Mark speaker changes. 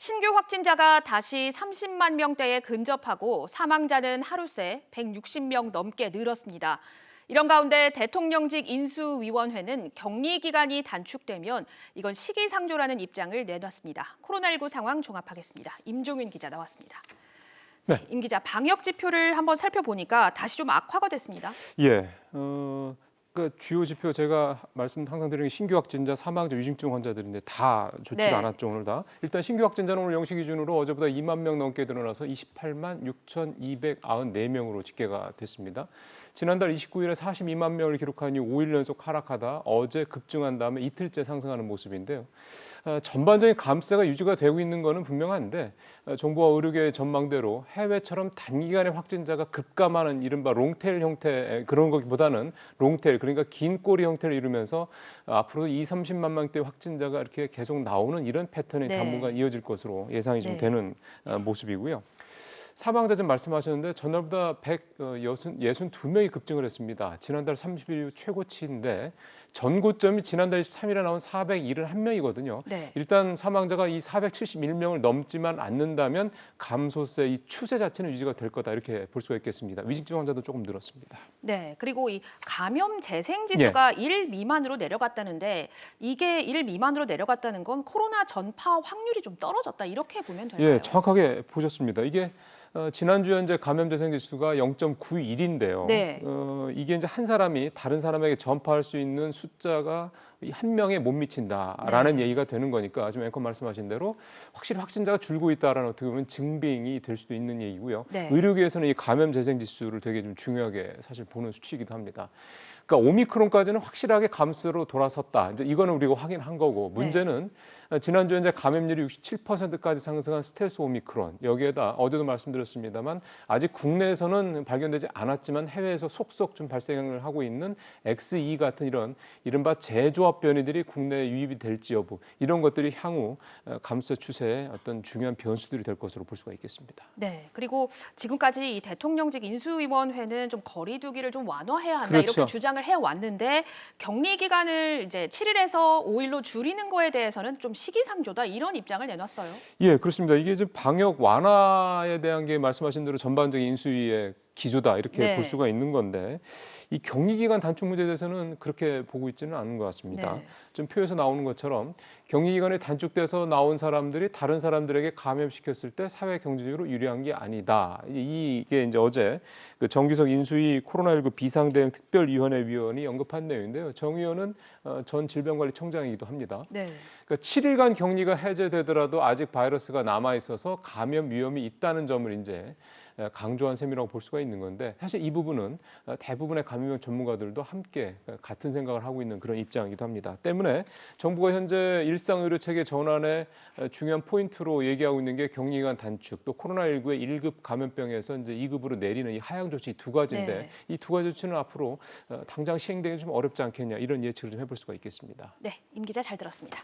Speaker 1: 신규 확진자가 다시 30만 명대에 근접하고 사망자는 하루 새 160명 넘게 늘었습니다. 이런 가운데 대통령직 인수위원회는 격리 기간이 단축되면 이건 시기상조라는 입장을 내놨습니다. 코로나19 상황 종합하겠습니다. 임종윤 기자 나왔습니다.
Speaker 2: 네.
Speaker 1: 임 기자, 방역 지표를 한번 살펴보니까 다시 좀 악화가 됐습니다.
Speaker 2: 예. 그 주요 지표 제가 항상 드리는 게 신규 확진자, 사망자, 위중증 환자들인데 다 좋지가 않았죠, 오늘 다. 일단 신규 확진자는 오늘 0시 기준으로 어제보다 2만 명 넘게 늘어나서 28만 6,294명으로 집계가 됐습니다. 지난달 29일에 42만 명을 기록한 이후 5일 연속 하락하다 어제 급증한 다음에 이틀째 상승하는 모습인데요. 전반적인 감세가 유지가 되고 있는 것은 분명한데 정부와 의료계의 전망대로 해외처럼 단기간에 확진자가 급감하는 이른바 롱테일 형태 그런 것보다는 롱테일 그러니까 긴 꼬리 형태를 이루면서 앞으로 30만 명대 확진자가 이렇게 계속 나오는 이런 패턴이 당분간 이어질 것으로 예상이 좀 되는 모습이고요. 사망자 좀 말씀하셨는데 전날보다 162명이 급증을 했습니다. 지난달 30일 이후 최고치인데 전고점이 지난달 23일에 나온 471명이거든요. 일단 사망자가 이 471명을 넘지만 않는다면 감소세 이 추세 자체는 유지가 될 거다 이렇게 볼 수가 있겠습니다. 위중증 환자도 조금 늘었습니다.
Speaker 1: 네, 그리고 이 감염 재생 지수가 1 미만으로 내려갔다는데 이게 1 미만으로 내려갔다는 건 코로나 전파 확률이 좀 떨어졌다 이렇게 보면 될까요?
Speaker 2: 예, 정확하게 보셨습니다. 이게 지난주 현재 감염 재생 지수가 0.91인데요. 이게 이제 한 사람이 다른 사람에게 전파할 수 있는 숫자가 한 명에 못 미친다라는 얘기가 되는 거니까 지금 앵커 말씀하신 대로 확실히 확진자가 줄고 있다라는 어떻게 보면 증빙이 될 수도 있는 얘기고요. 의료계에서는 이 감염 재생 지수를 되게 좀 중요하게 사실 보는 수치이기도 합니다. 그러니까 오미크론까지는 확실하게 감소로 돌아섰다. 이제 이거는 우리가 확인한 거고 문제는 지난주 현재 감염률이 67%까지 상승한 스텔스 오미크론 여기에다 어제도 말씀드렸습니다만 아직 국내에서는 발견되지 않았지만 해외에서 속속 좀 발생을 하고 있는 XE 같은 이런 이른바 재조합 변이들이 국내에 유입이 될지 여부 이런 것들이 향후 감소 추세의 어떤 중요한 변수들이 될 것으로 볼 수가 있겠습니다.
Speaker 1: 네, 그리고 지금까지 이 대통령직 인수위원회는 좀 거리두기를 좀 완화해야 한다 이렇게 주장을 해왔는데 격리 기간을 이제 7일에서 5일로 줄이는 거에 대해서는 좀 시기상조다 이런 입장을 내놨어요.
Speaker 2: 예, 그렇습니다. 이게 이제 방역 완화에 대한 게 말씀하신 대로 전반적인 인수위의 기조다 이렇게 볼 수가 있는 건데 이 격리 기간 단축 문제에 대해서는 그렇게 보고 있지는 않은 것 같습니다. 좀 표에서 나오는 것처럼 격리 기간이 단축돼서 나온 사람들이 다른 사람들에게 감염시켰을 때 사회 경제적으로 유리한 게 아니다. 이게 이제 어제 그 정기석 인수위 코로나19 비상대응 특별위원회 위원이 언급한 내용인데요. 정 위원은 전 질병관리청장이기도 합니다. 그러니까 7일간 격리가 해제되더라도 아직 바이러스가 남아 있어서 감염 위험이 있다는 점을 이제 강조한 셈이라고 볼 수가 있는 건데 사실 이 부분은 대부분의 감염병 전문가들도 함께 같은 생각을 하고 있는 그런 입장이기도 합니다. 때문에 정부가 현재 일상의료체계 전환의 중요한 포인트로 얘기하고 있는 게 격리기간 단축 또 코로나19의 1급 감염병에서 이제 2급으로 내리는 이 하향 조치 두 가지인데 이 두 가지 조치는 앞으로 당장 시행되기 좀 어렵지 않겠냐 이런 예측을 좀 해볼 수가 있겠습니다.
Speaker 1: 네, 임 기자 잘 들었습니다.